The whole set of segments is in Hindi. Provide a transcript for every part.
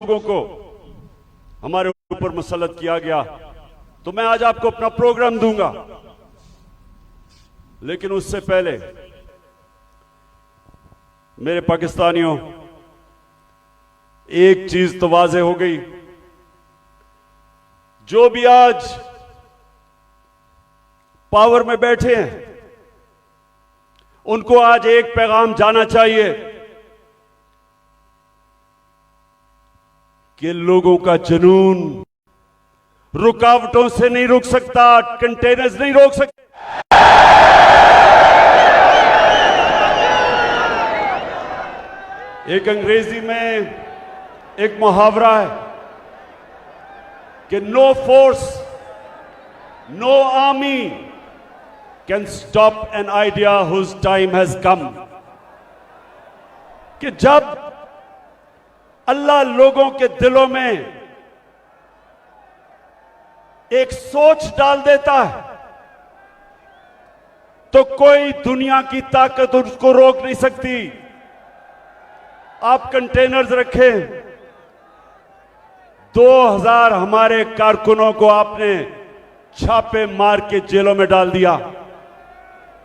लोगों को हमारे ऊपर मुसल्लत किया गया, तो मैं आज आपको अपना प्रोग्राम दूंगा। लेकिन उससे पहले मेरे पाकिस्तानियों, एक चीज तो वाज़ेह हो गई, जो भी आज पावर में बैठे हैं उनको आज एक पैगाम जाना चाहिए कि लोगों का जुनून रुकावटों से नहीं रुक सकता, कंटेनर्स नहीं रोक सकते। एक अंग्रेजी में एक मुहावरा है कि no force, no army can stop an idea whose time has come. कि जब अल्लाह लोगों के दिलों में एक सोच डाल देता है तो कोई दुनिया की ताकत उसको रोक नहीं सकती। आप कंटेनर्स रखें, 2000 हमारे कारकुनों को आपने छापे मार के जेलों में डाल दिया,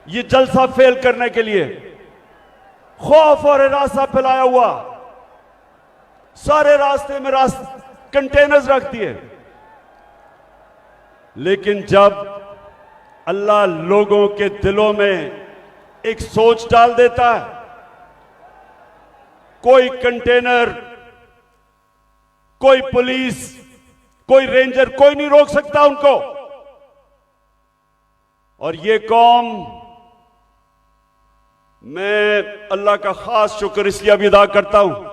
ये जलसा फेल करने के लिए। खौफ और हिरासा फैलाया हुआ, सारे रास्ते में कंटेनर्स रख दिए। लेकिन जब अल्लाह लोगों के दिलों में एक सोच डाल देता है, कोई कंटेनर, कोई पुलिस, कोई रेंजर, कोई नहीं रोक सकता उनको। और ये कौम, मैं अल्लाह का खास शुक्र इसलिए अभी अदा करता हूं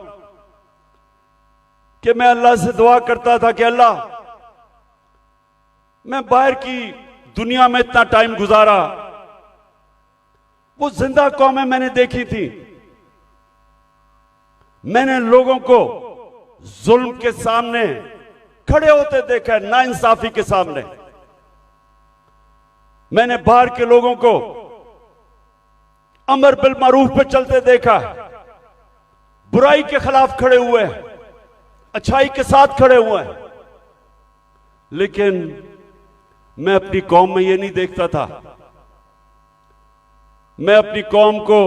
कि मैं अल्लाह से दुआ करता था कि अल्लाह, मैं बाहर की दुनिया में इतना टाइम गुजारा, वो जिंदा कौमें मैंने देखी थी, मैंने लोगों को जुल्म के सामने खड़े होते देखा है, नाइंसाफी के सामने। मैंने बाहर के लोगों को अमर बिल मारूफ पे चलते देखा है, बुराई के खिलाफ खड़े हुए हैं, अच्छाई के साथ खड़े हुए हैं। लेकिन मैं अपनी कौम में ये नहीं देखता था। मैं अपनी कौम को,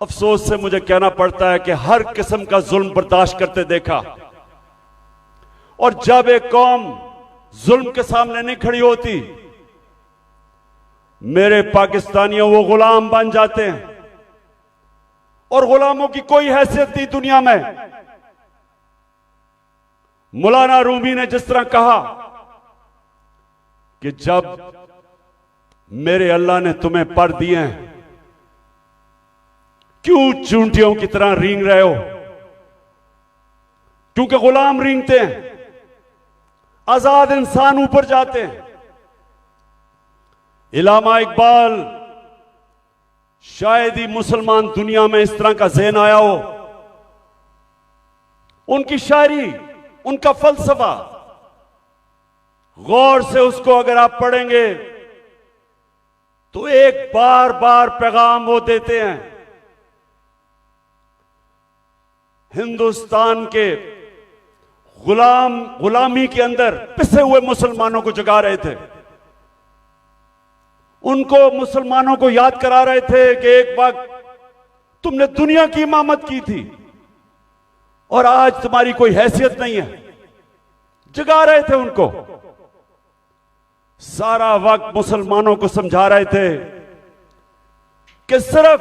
अफसोस से मुझे कहना पड़ता है कि हर किस्म का जुल्म बर्दाश्त करते देखा। और जब एक कौम जुल्म के सामने नहीं खड़ी होती, मेरे पाकिस्तानियों, वो गुलाम बन जाते हैं। और गुलामों की कोई हैसियत नहीं दुनिया में। मौलाना रूमी ने जिस तरह कहा कि जब मेरे अल्लाह ने तुम्हें पर दिए हैं, क्यों चूंटियों की तरह रेंग रहे हो? क्योंकि गुलाम रेंगते हैं, आजाद इंसान ऊपर जाते हैं। इलामा इकबाल, शायद ही मुसलमान दुनिया में इस तरह का ज़हन आया हो। उनकी शायरी, उनका फलसफा, गौर से उसको अगर आप पढ़ेंगे तो एक बार बार पैगाम वो देते हैं। हिंदुस्तान के गुलामी के अंदर पिसे हुए मुसलमानों को जगा रहे थे। उनको, मुसलमानों को याद करा रहे थे कि एक वक्त तुमने दुनिया की इमामत की थी और आज तुम्हारी कोई हैसियत नहीं है। जगा रहे थे उनको। सारा वक्त मुसलमानों को समझा रहे थे कि सिर्फ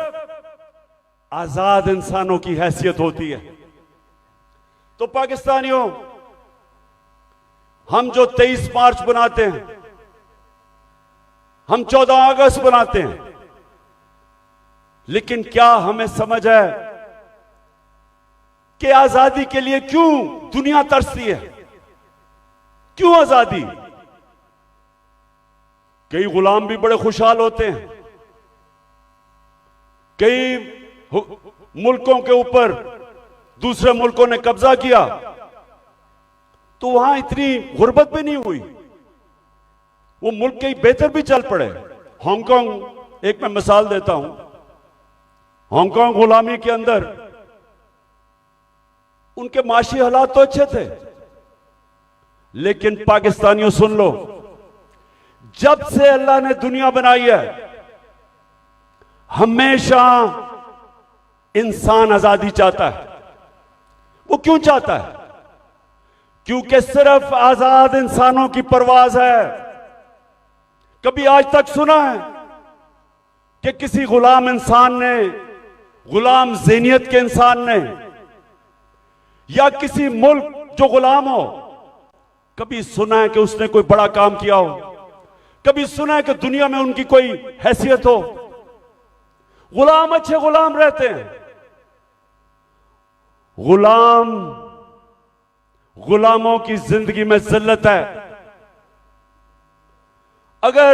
आजाद इंसानों की हैसियत होती है। तो पाकिस्तानियों, हम जो 23 मार्च बनाते हैं, हम 14 अगस्त बनाते हैं, लेकिन क्या हमें समझ है कि आजादी के लिए क्यों दुनिया तरसती है? क्यों आजादी? कई गुलाम भी बड़े खुशहाल होते हैं। कई मुल्कों के ऊपर दूसरे मुल्कों ने कब्जा किया तो वहां इतनी गुर्बत भी नहीं हुई, वो मुल्क कई बेहतर भी चल पड़े। हांगकांग एक मैं मिसाल देता हूं। हांगकांग गुलामी के अंदर उनके माशी हालात तो अच्छे थे, लेकिन पाकिस्तानियों सुन लो, जब से अल्लाह ने दुनिया बनाई है हमेशा इंसान आजादी चाहता है। वो क्यों चाहता है? क्योंकि सिर्फ आजाद इंसानों की परवाज है। कभी आज तक सुना है कि किसी गुलाम इंसान ने, गुलाम ज़हनियत के इंसान ने, या किसी मुल्क जो गुलाम हो, कभी सुना है कि उसने कोई बड़ा काम किया हो? कभी सुना है कि दुनिया में उनकी कोई हैसियत हो? गुलाम अच्छे गुलाम रहते हैं। गुलामों की जिंदगी में जिल्लत है। अगर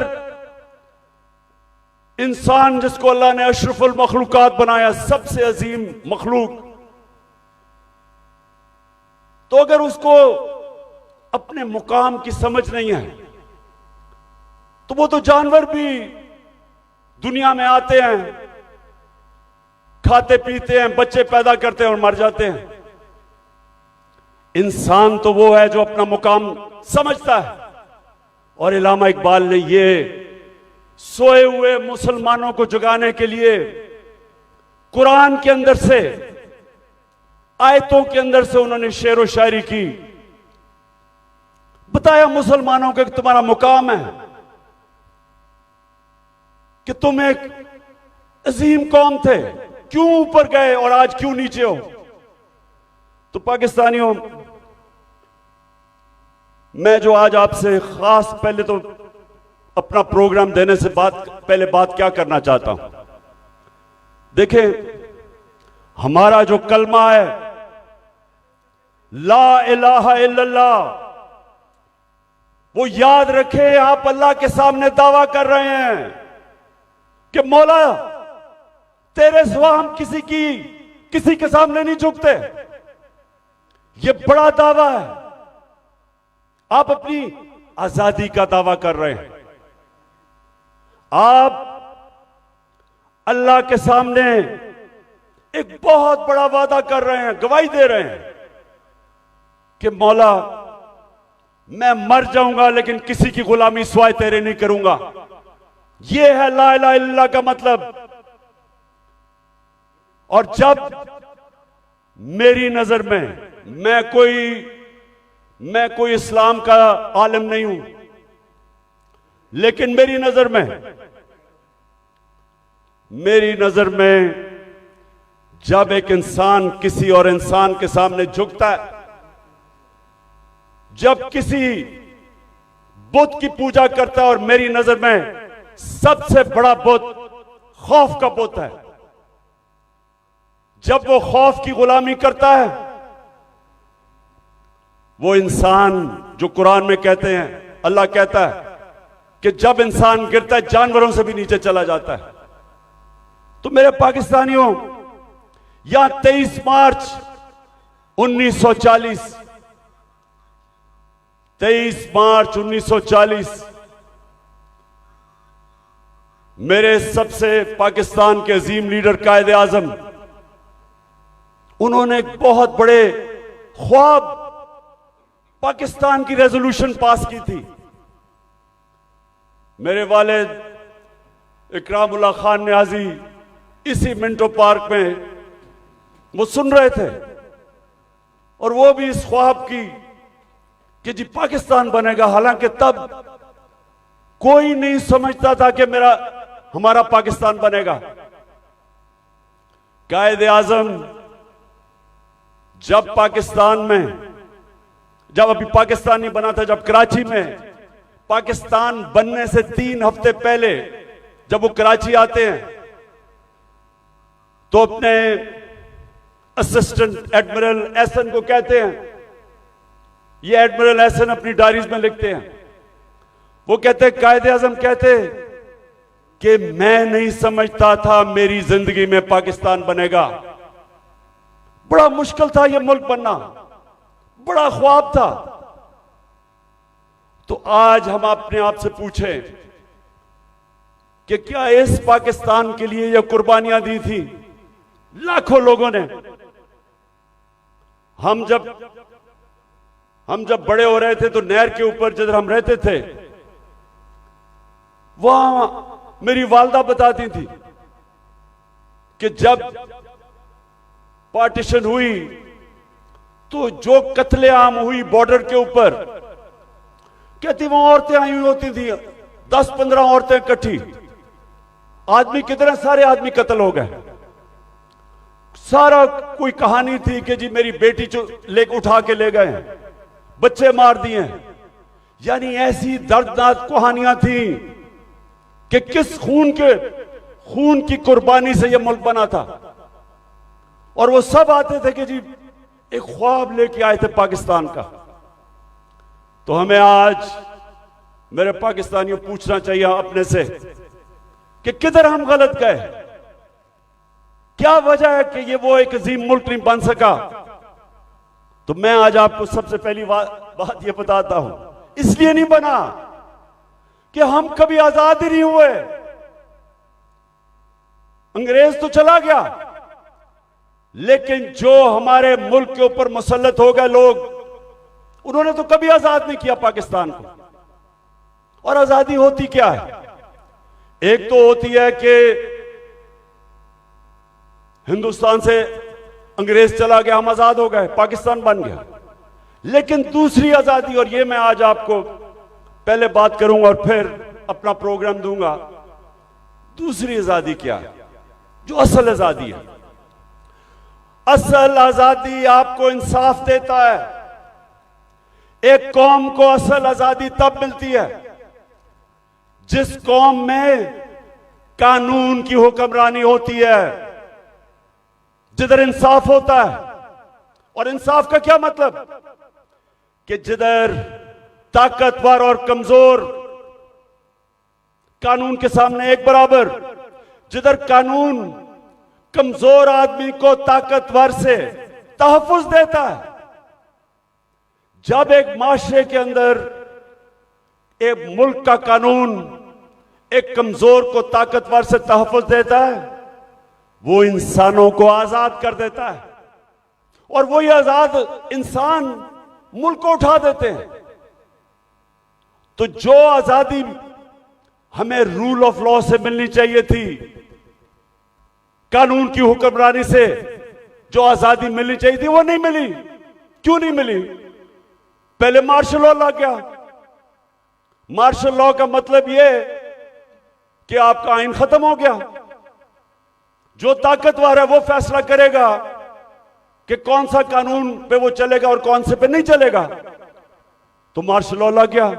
इंसान जिसको अल्लाह ने अशरफुल मखलूकात बनाया, सबसे अजीम मखलूक, तो अगर उसको अपने मुकाम की समझ नहीं है तो वो तो जानवर भी दुनिया में आते हैं, खाते पीते हैं, बच्चे पैदा करते हैं और मर जाते हैं। इंसान तो वो है जो अपना मुकाम समझता है। और इल्लामा इकबाल ने ये सोए हुए मुसलमानों को जगाने के लिए कुरान के अंदर से, आयतों के अंदर से उन्होंने शेर व शायरी की, बताया मुसलमानों को कि तुम्हारा मुकाम है कि तुम एक अजीम कौम थे, क्यों ऊपर गए और आज क्यों नीचे हो। तो पाकिस्तानियों, मैं जो आज आपसे खास पहले तो अपना प्रोग्राम देने से पहले बात क्या करना चाहता हूं। देखें, हमारा जो कलमा है ला इलाहा इल्लल्लाह, वो याद रखें। आप अल्लाह के सामने दावा कर रहे हैं कि मौला तेरे सिवा हम किसी के सामने नहीं झुकते। ये बड़ा दावा है। आप अपनी आजादी का दावा कर रहे हैं। आप अल्लाह के सामने एक बहुत बड़ा वादा कर रहे हैं, गवाही दे रहे हैं कि मौला मैं मर जाऊंगा लेकिन किसी की गुलामी सिवाय तेरे नहीं करूंगा। यह है ला इलाहा इल्लल्लाह का मतलब। और जब मेरी नजर में, मैं कोई इस्लाम का आलिम नहीं हूं, लेकिन मेरी नजर में जब एक इंसान किसी और इंसान के सामने झुकता है, जब किसी बुत की पूजा करता है, और मेरी नजर में सबसे बड़ा बुत खौफ का बुत है, जब वो खौफ की गुलामी करता है, वो इंसान जो कुरान में कहते हैं, अल्लाह कहता है कि जब इंसान गिरता है जानवरों से भी नीचे चला जाता है। तो मेरे पाकिस्तानियों, यहां 23 मार्च 1940, 23 मार्च 1940 मेरे सबसे पाकिस्तान के अजीम लीडर कायदे आजम, उन्होंने एक बहुत बड़े ख्वाब पाकिस्तान की रेजोल्यूशन पास की थी। मेरे वालिद इकरामुल्लाह खान न्याजी इसी मिंटो पार्क में वो सुन रहे थे, और वो भी इस ख्वाब की कि जी पाकिस्तान बनेगा। हालांकि तब कोई नहीं समझता था कि हमारा पाकिस्तान बनेगा। कायदे आजम जब पाकिस्तान में, जब अभी पाकिस्तान नहीं बना था, जब कराची में पाकिस्तान बनने से 3 हफ्ते पहले जब वो कराची आते हैं, तो अपने असिस्टेंट एडमिरल एहसन को कहते हैं, ये एडमिरल एहसन अपनी डायरीज में लिखते हैं, वो कहते, कायदे आजम कहते कि मैं नहीं समझता था मेरी जिंदगी में पाकिस्तान बनेगा। बड़ा मुश्किल था यह मुल्क बनना, बड़ा ख्वाब था। तो आज हम अपने आप से पूछें कि क्या इस पाकिस्तान के लिए यह कुर्बानियां दी थी लाखों लोगों ने? हम जब बड़े हो रहे थे तो नहर के ऊपर जिधर हम रहते थे वहां मेरी वालदा बताती थी कि जब पार्टीशन हुई तो जो कत्लेआम हुई बॉर्डर के ऊपर, कहती वहां औरतें आई हुई होती थी, 10-15 औरतें इकट्ठी, आदमी कितने सारे आदमी कत्ल हो गए। सारा कोई कहानी थी कि जी मेरी बेटी ले उठा के ले गए, बच्चे मार दिए। यानी ऐसी दर्दनाक कहानियां थी कि किस खून की कुर्बानी से यह मुल्क बना था। और वो सब आते थे कि जी एक ख्वाब लेके आए थे पाकिस्तान का। तो हमें आज मेरे पाकिस्तानियों पूछना चाहिए अपने से कि किधर हम गलत गए, क्या वजह है कि ये वो एक अजीम मुल्क नहीं बन सका। तो मैं आज आपको सबसे पहली बात ये बताता हूं, इसलिए नहीं बना कि हम कभी आजाद ही नहीं हुए। अंग्रेज तो चला गया, लेकिन जो हमारे मुल्क के ऊपर मुसल्लत हो गए लोग, उन्होंने तो कभी आजाद नहीं किया पाकिस्तान को। और आजादी होती क्या है? एक तो होती है कि हिंदुस्तान से अंग्रेज चला गया, हम आजाद हो गए, पाकिस्तान बन गया। लेकिन दूसरी आजादी, और ये मैं आज आपको पहले बात करूंगा और फिर अपना प्रोग्राम दूंगा, दूसरी आजादी क्या है, जो असल आजादी है। असल आजादी आपको इंसाफ देता है। एक कौम को असल आजादी तब मिलती है जिस कौम में कानून की हुक्मरानी होती है, जिधर इंसाफ होता है। और इंसाफ का क्या मतलब? कि जिधर ताकतवर और कमजोर कानून के सामने एक बराबर, जिधर कानून कमजोर आदमी को ताकतवर से तहफ्फुज देता है। जब एक माशरे के अंदर एक मुल्क का कानून एक कमजोर को ताकतवर से तहफ्फुज देता है, वो इंसानों को आजाद कर देता है। और वही आजाद इंसान मुल्क को उठा देते हैं। तो जो आजादी हमें रूल ऑफ लॉ से मिलनी चाहिए थी, कानून की हुक्मरानी से जो आजादी मिलनी चाहिए थी, वो नहीं मिली। क्यों नहीं मिली? पहले मार्शल लॉ लग गया। मार्शल लॉ का मतलब यह कि आपका आइन खत्म हो गया। जो ताकतवर है वो फैसला करेगा कि कौन सा कानून पे वो चलेगा और कौन से पे नहीं चलेगा। तो मार्शल लॉ लग गया।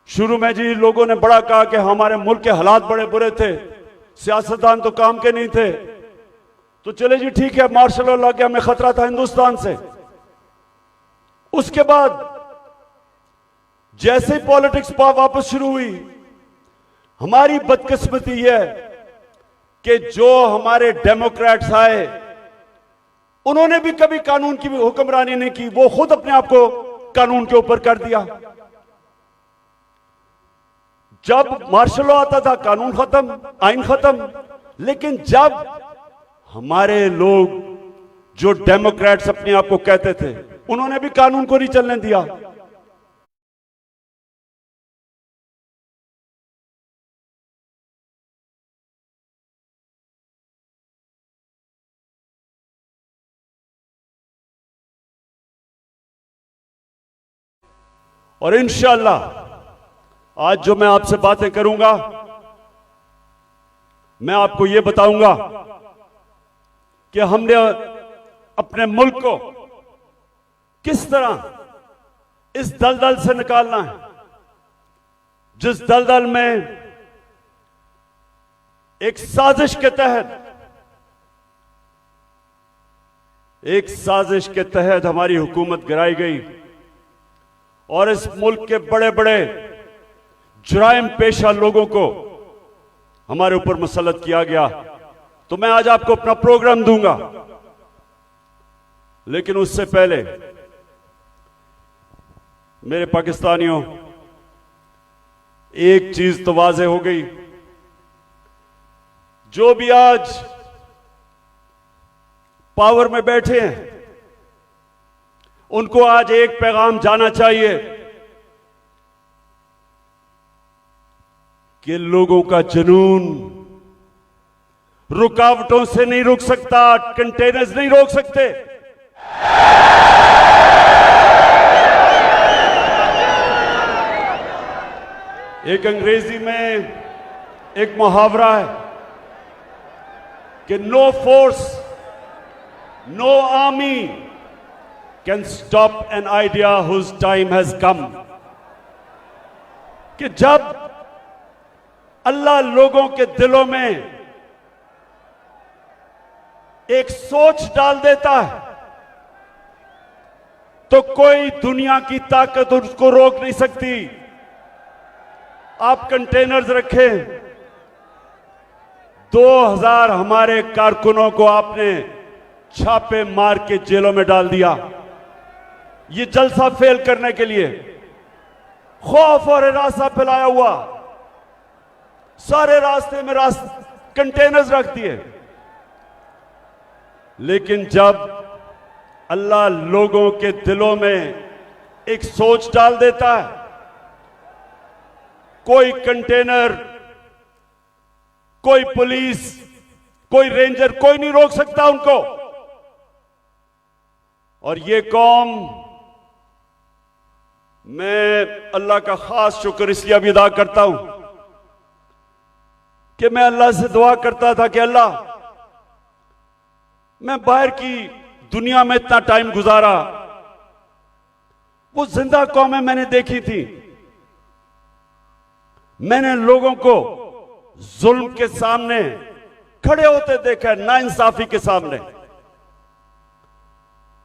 शुरू में जी लोगों ने बड़ा कहा कि हमारे मुल्क के हालात बड़े बुरे थे, सियासतदान तो काम के नहीं थे। तो चले जी ठीक है, मार्शल लॉ लग गया, हमें खतरा था हिंदुस्तान से। उसके बाद जैसे ही पॉलिटिक्स वापस शुरू हुई, हमारी बदकिस्मती यह कि जो हमारे डेमोक्रेट्स आए, उन्होंने भी कभी कानून की हुक्मरानी नहीं की। वो खुद अपने आप को कानून के ऊपर कर दिया। जब मार्शल लॉ आता था, कानून खत्म, आइन खत्म। लेकिन जब हमारे लोग जो डेमोक्रेट्स अपने आप को कहते थे, उन्होंने भी कानून को नहीं चलने दिया। और इंशाअल्लाह आज जो मैं आपसे बातें करूंगा, मैं आपको यह बताऊंगा कि हमने अपने मुल्क को किस तरह इस दलदल से निकालना है, जिस दलदल में एक साजिश के तहत हमारी हुकूमत गिराई गई और इस मुल्क के बड़े बड़े जुराइम पेशा लोगों को हमारे ऊपर मुसल्लत किया गया। तो मैं आज आपको अपना प्रोग्राम दूंगा, लेकिन उससे पहले मेरे पाकिस्तानियों, एक चीज तो वाज़े हो गई, जो भी आज पावर में बैठे हैं, उनको आज एक पैगाम जाना चाहिए कि लोगों का जुनून रुकावटों से नहीं रुक सकता, कंटेनर्स नहीं रोक सकते। एक अंग्रेजी में एक मुहावरा है कि no force, no army can stop an idea whose time has come. कि जब अल्लाह लोगों के दिलों में एक सोच डाल देता है तो कोई दुनिया की ताकत उसको रोक नहीं सकती। आप कंटेनर्स रखें, 2000 हमारे कारकुनों को आपने छापे मार के जेलों में डाल दिया, ये जलसा फेल करने के लिए। खौफ और हिरासा फैलाया हुआ, सारे रास्ते में कंटेनर्स रख दिए। लेकिन जब अल्लाह लोगों के दिलों में एक सोच डाल देता है, कोई कंटेनर, कोई पुलिस, कोई रेंजर, कोई नहीं रोक सकता उनको। और ये कौम, मैं अल्लाह का खास शुक्र इसलिए अभी अदा करता हूं कि मैं अल्लाह से दुआ करता था कि अल्लाह, मैं बाहर की दुनिया में इतना टाइम गुजारा, वो जिंदा कौमें मैंने देखी थी, मैंने लोगों को जुल्म के सामने खड़े होते देखा है, नाइंसाफी के सामने।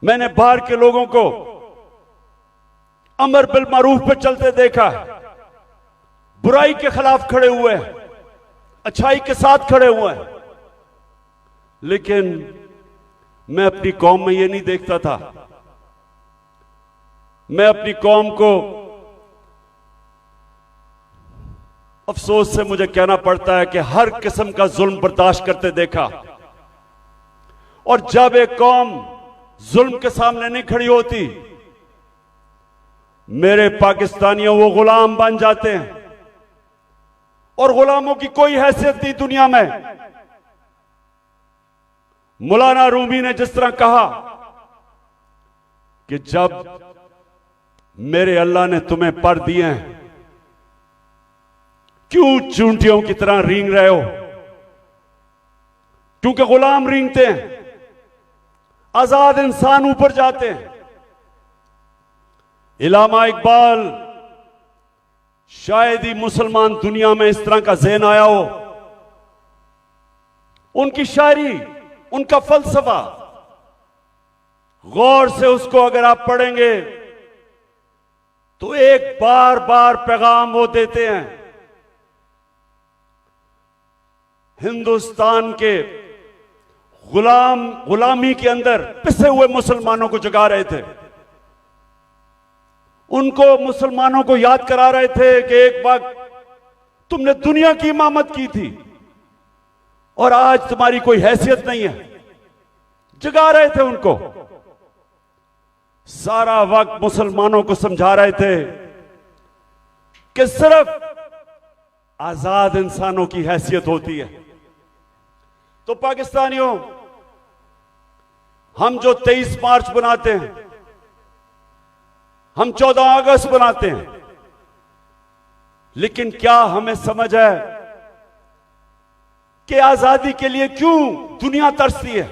मैंने बाहर के लोगों को अमर बिल मारूफ पे चलते देखा है, बुराई के खिलाफ खड़े हुए हैं, अच्छाई के साथ खड़े हुए हैं। लेकिन मैं अपनी कौम में ये नहीं देखता था। मैं अपनी कौम को, अफसोस से मुझे कहना पड़ता है कि हर किस्म का जुल्म बर्दाश्त करते देखा। और जब एक कौम जुल्म के सामने नहीं खड़ी होती, मेरे पाकिस्तानियों, वो गुलाम बन जाते हैं। और गुलामों की कोई हैसियत नहीं दुनिया में। मौलाना रूमी ने जिस तरह कहा कि जब मेरे अल्लाह ने तुम्हें पर दिए हैं, क्यों चूंटियों की तरह रेंग रहे हो? क्योंकि गुलाम रेंगते हैं, आजाद इंसान ऊपर जाते हैं। इलामा इकबाल, शायद ही मुसलमान दुनिया में इस तरह का ज़हन आया हो। उनकी शायरी, उनका फलसफा, गौर से उसको अगर आप पढ़ेंगे तो एक बार बार पैगाम वो देते हैं। हिंदुस्तान के गुलामी के अंदर पिसे हुए मुसलमानों को जगा रहे थे। उनको, मुसलमानों को याद करा रहे थे कि एक वक्त तुमने दुनिया की इमामत की थी और आज तुम्हारी कोई हैसियत नहीं है। जगा रहे थे उनको। सारा वक्त मुसलमानों को समझा रहे थे कि सिर्फ आजाद इंसानों की हैसियत होती है। तो पाकिस्तानियों, हम जो 23 मार्च बनाते हैं, हम 14 अगस्त बनाते हैं, लेकिन क्या हमें समझ है कि आजादी के लिए क्यों दुनिया तरसती है?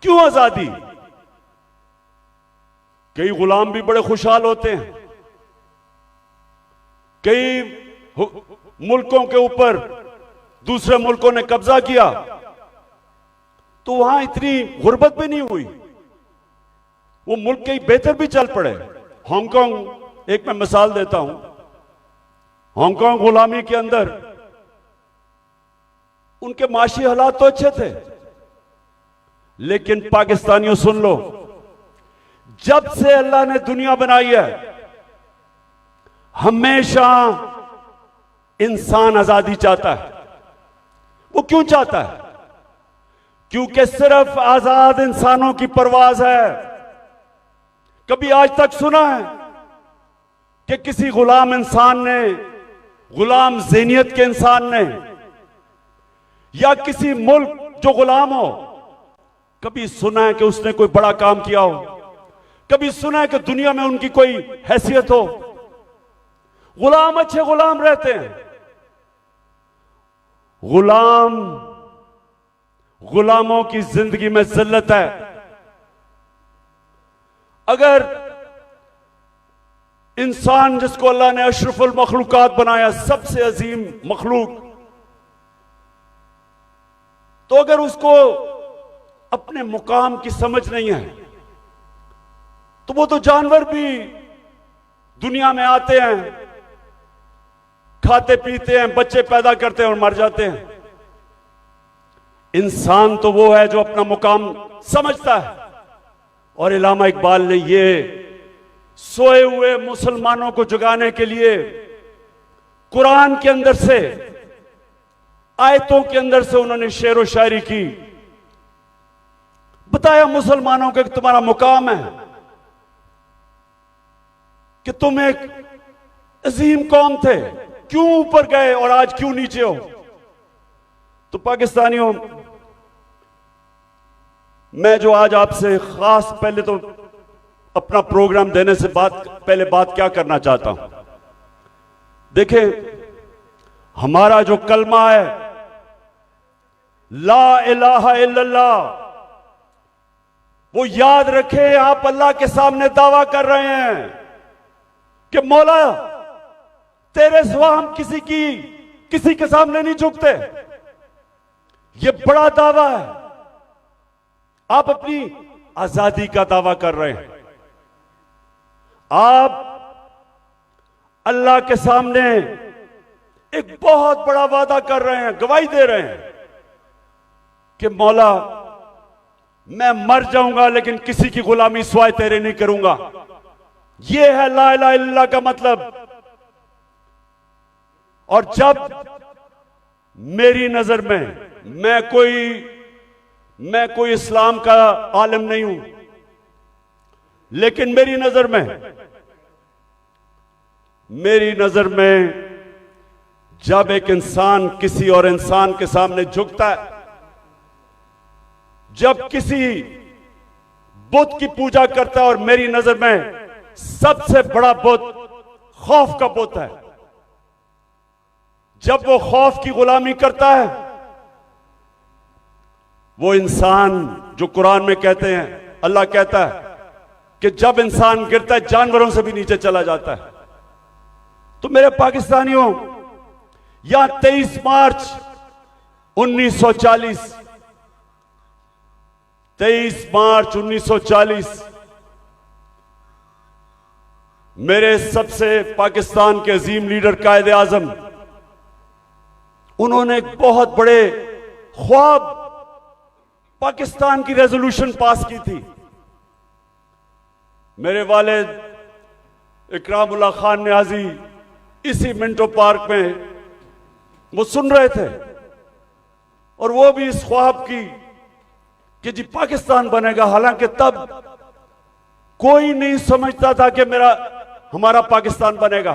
क्यों आजादी? कई गुलाम भी बड़े खुशहाल होते हैं, कई मुल्कों के ऊपर दूसरे मुल्कों ने कब्जा किया तो वहां इतनी गुर्बत भी नहीं हुई, वो मुल्क कई बेहतर भी चल पड़े। हांगकांग एक मैं मिसाल देता हूं। हांगकांग गुलामी के अंदर उनके माशी हालात तो अच्छे थे, लेकिन पाकिस्तानियों सुन लो, जब से अल्लाह ने दुनिया बनाई है, हमेशा इंसान आजादी चाहता है। वो क्यों चाहता है? क्योंकि सिर्फ आजाद इंसानों की परवाज है कभी आज तक सुना है कि किसी गुलाम इंसान ने, गुलाम ज़हनियत के इंसान ने, या किसी मुल्क जो गुलाम हो, कभी सुना है कि उसने कोई बड़ा काम किया हो? कभी सुना है कि दुनिया में उनकी कोई हैसियत हो? गुलाम अच्छे गुलाम रहते हैं। गुलामों की जिंदगी में जिल्लत है। अगर इंसान जिसको अल्लाह ने अशरफुल मखलूकात बनाया, सबसे अजीम मखलूक, तो अगर उसको अपने मुकाम की समझ नहीं है, तो वो तो जानवर भी दुनिया में आते हैं, खाते पीते हैं, बच्चे पैदा करते हैं और मर जाते हैं। इंसान तो वो है जो अपना मुकाम समझता है। और इल्लामा इकबाल ने ये सोए हुए मुसलमानों को जगाने के लिए कुरान के अंदर से, आयतों के अंदर से उन्होंने शेर व शायरी की, बताया मुसलमानों को कि तुम्हारा मुकाम है कि तुम एक अजीम कौम थे, क्यों ऊपर गए और आज क्यों नीचे हो। तो पाकिस्तानियों, मैं जो आज आपसे खास, पहले तो अपना प्रोग्राम देने से पहले बात क्या करना चाहता हूं। देखें, हमारा जो कलमा है ला इलाहा इल्लल्लाह, वो याद रखें। आप अल्लाह के सामने दावा कर रहे हैं कि मौला तेरे सिवा हम किसी के सामने नहीं झुकते। ये बड़ा दावा है। आप अपनी आजादी का दावा कर रहे हैं। आप अल्लाह के सामने एक बहुत बड़ा वादा कर रहे हैं, गवाही दे रहे हैं कि मौला मैं मर जाऊंगा लेकिन किसी की गुलामी सिवाय तेरे नहीं करूंगा। यह है ला इलाहा इल्लल्लाह का मतलब। और जब मेरी नजर में, मैं कोई इस्लाम का आलिम नहीं हूं, लेकिन मेरी नजर में जब एक इंसान किसी और इंसान के सामने झुकता है, जब किसी बुत की पूजा करता है, और मेरी नजर में सबसे बड़ा बुत खौफ का बुत है, जब वो खौफ की गुलामी करता है, वो इंसान जो कुरान में कहते हैं, अल्लाह कहता है कि जब इंसान गिरता है जानवरों से भी नीचे चला जाता है। तो मेरे पाकिस्तानियों, यहां 23 मार्च 1940, 23 मार्च 1940 मेरे सबसे पाकिस्तान के अजीम लीडर कायदे आजम, उन्होंने एक बहुत बड़े ख्वाब, पाकिस्तान की रेजोल्यूशन पास की थी। मेरे वालिद इकरामुल्लाह खान न्याजी इसी मिंटो पार्क में वो सुन रहे थे, और वो भी इस ख्वाब की कि जी पाकिस्तान बनेगा। हालांकि तब कोई नहीं समझता था कि हमारा पाकिस्तान बनेगा।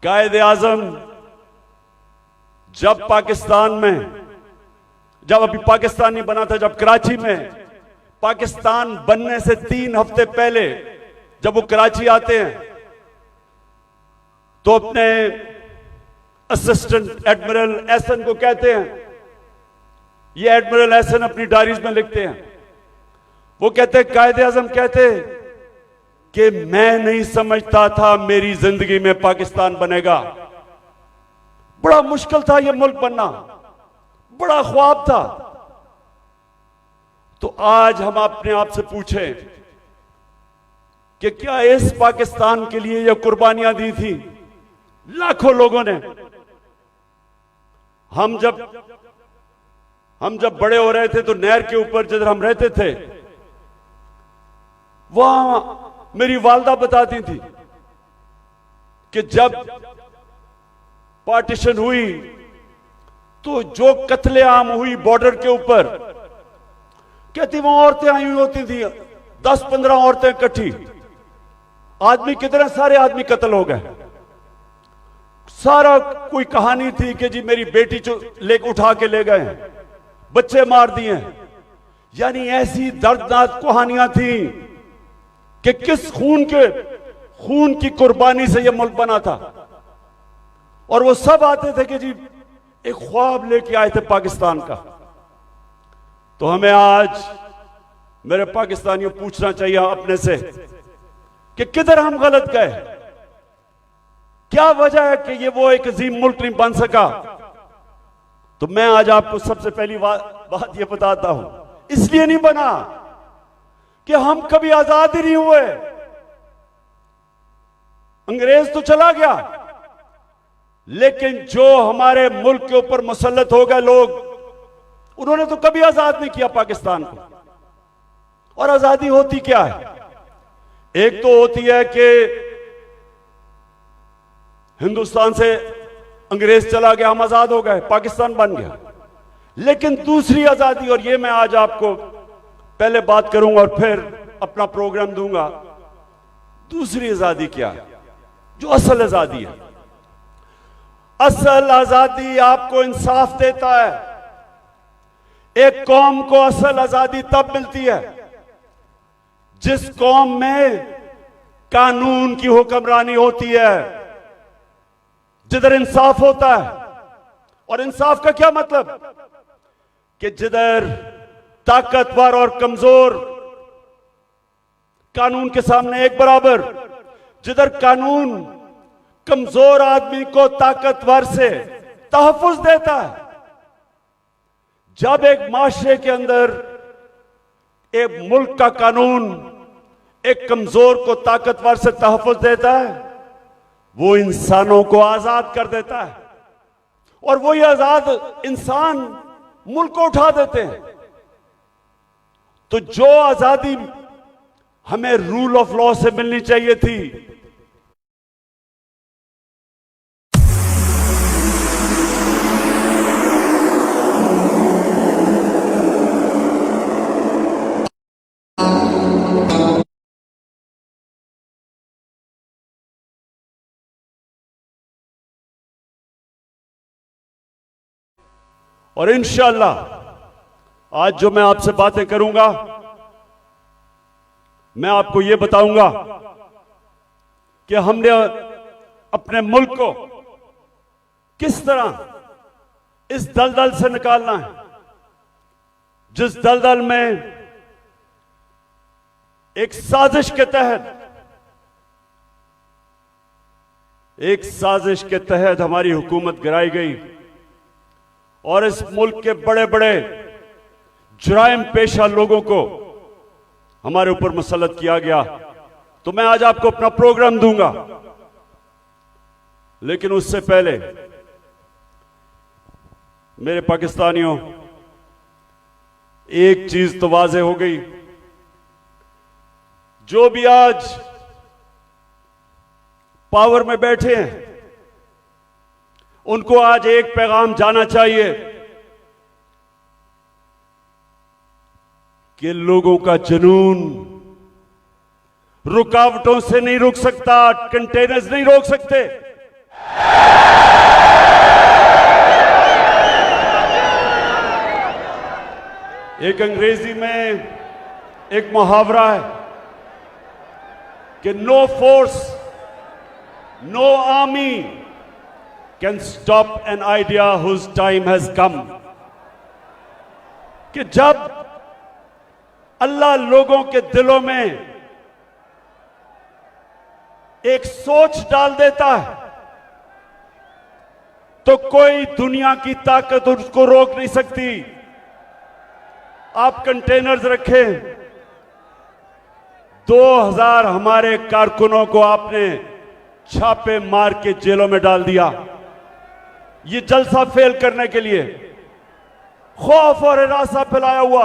कायदे आजम जब पाकिस्तान में, जब अभी पाकिस्तान नहीं बना था, जब कराची में पाकिस्तान बनने से 3 हफ्ते पहले जब वो कराची आते हैं, तो अपने असिस्टेंट एडमिरल एहसन को कहते हैं, ये एडमिरल एहसन अपनी डायरीज में लिखते हैं, वो कहते हैं, कायदे आजम कहते कि मैं नहीं समझता था मेरी जिंदगी में पाकिस्तान बनेगा। बड़ा मुश्किल था ये मुल्क बनना, बड़ा ख्वाब था। तो आज हम अपने आप से पूछें कि क्या इस पाकिस्तान के लिए ये कुर्बानियां दी थी लाखों लोगों ने? हम जब बड़े हो रहे थे तो नहर के ऊपर जिधर हम रहते थे, वहां मेरी वालदा बताती थी कि जब पार्टीशन हुई तो जो कत्लेआम हुई बॉर्डर के ऊपर, कहती वहां औरतें आई हुई होती थी, 10-15 औरतें इकट्ठी, आदमी कितने सारे आदमी कत्ल हो गए। सारा कोई कहानी थी कि जी मेरी बेटी ले उठा के ले गए, बच्चे मार दिए। यानी ऐसी दर्दनाक कहानियां थी कि किस खून की कुर्बानी से यह मुल्क बना था। और वो सब आते थे कि जी एक ख्वाब लेके आए थे पाकिस्तान का। तो हमें आज मेरे पाकिस्तानियों पूछना चाहिए अपने से कि किधर हम गलत गए, क्या वजह है कि ये वो एक अजीम मुल्क नहीं बन सका। तो मैं आज आपको सबसे पहली बात ये बताता हूं, इसलिए नहीं बना कि हम कभी आजाद ही नहीं हुए। अंग्रेज तो चला गया, लेकिन जो हमारे मुल्क के ऊपर मुसल्लत हो गए लोग, उन्होंने तो कभी आजाद नहीं किया पाकिस्तान को। और आजादी होती क्या है? एक तो होती है कि हिंदुस्तान से अंग्रेज चला गया, हम आजाद हो गए, पाकिस्तान बन गया। लेकिन दूसरी आजादी, और ये मैं आज आपको पहले बात करूंगा और फिर अपना प्रोग्राम दूंगा, दूसरी आजादी क्या है, जो असल आजादी है। असल आजादी आपको इंसाफ देता है। एक कौम को असल आजादी तब मिलती है जिस कौम में कानून की हुक्मरानी होती है, जिधर इंसाफ होता है। और इंसाफ का क्या मतलब? कि जिधर ताकतवर और कमजोर कानून के सामने एक बराबर, जिधर कानून कमजोर आदमी को ताकतवर से तहफ्फुज देता है। जब एक माशरे के अंदर एक मुल्क का कानून एक कमजोर को ताकतवर से तहफ्फुज देता है, वो इंसानों को आजाद कर देता है। और वही आजाद इंसान मुल्क को उठा देते हैं। तो जो आजादी हमें रूल ऑफ लॉ से मिलनी चाहिए थी, और इंशाअल्लाह आज जो मैं आपसे बातें करूंगा, मैं आपको यह बताऊंगा कि हमने अपने मुल्क को किस तरह इस दलदल से निकालना है, जिस दलदल में एक साजिश के तहत हमारी हुकूमत गिराई गई और इस मुल्क के बड़े बड़े जुराइम पेशा लोगों को हमारे ऊपर मुसल्लत किया गया। तो मैं आज आपको अपना प्रोग्राम दूंगा, लेकिन उससे पहले मेरे पाकिस्तानियों, एक चीज तो वाज़े हो गई, जो भी आज पावर में बैठे हैं उनको आज एक पैगाम जाना चाहिए कि लोगों का जुनून रुकावटों से नहीं रुक सकता, कंटेनर्स नहीं रोक सकते। एक अंग्रेजी में एक मुहावरा है कि no force, no army can stop an idea whose time has come। कि जब अल्लाह लोगों के दिलों में एक सोच डाल देता है तो कोई दुनिया की ताकत उसको रोक नहीं सकती। आप कंटेनर्स रखें, 2000 हमारे कारकुनों को आपने छापे मार के जेलों में डाल दिया, ये जलसा फेल करने के लिए। खौफ और हिरासा फैलाया हुआ,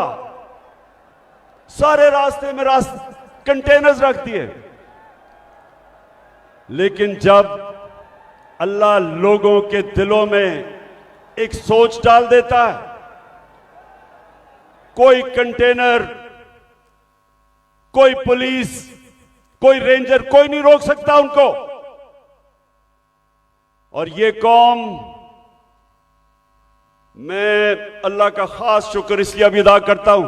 सारे रास्ते में कंटेनर्स रख दिए। लेकिन जब अल्लाह लोगों के दिलों में एक सोच डाल देता है, कोई कंटेनर कोई पुलिस, कोई रेंजर, कोई नहीं रोक सकता उनको। और ये कौम, मैं अल्लाह का खास शुक्र इसलिए अभी अदा करता हूं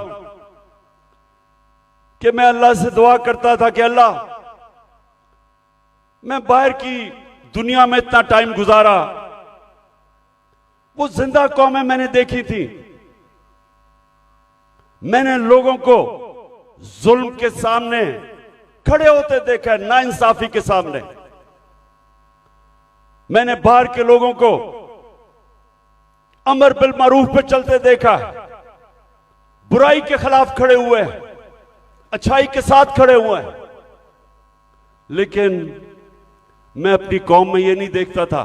कि मैं अल्लाह से दुआ करता था कि अल्लाह, मैं बाहर की दुनिया में इतना टाइम गुजारा, वो जिंदा कौमें मैंने देखी थी, मैंने लोगों को जुल्म के सामने खड़े होते देखा, नाइंसाफी के सामने। मैंने बाहर के लोगों को अमर बिल मारूफ पे चलते देखा, बुराई के खिलाफ खड़े हुए, अच्छाई के साथ खड़े हुए। लेकिन मैं अपनी कौम में ये नहीं देखता था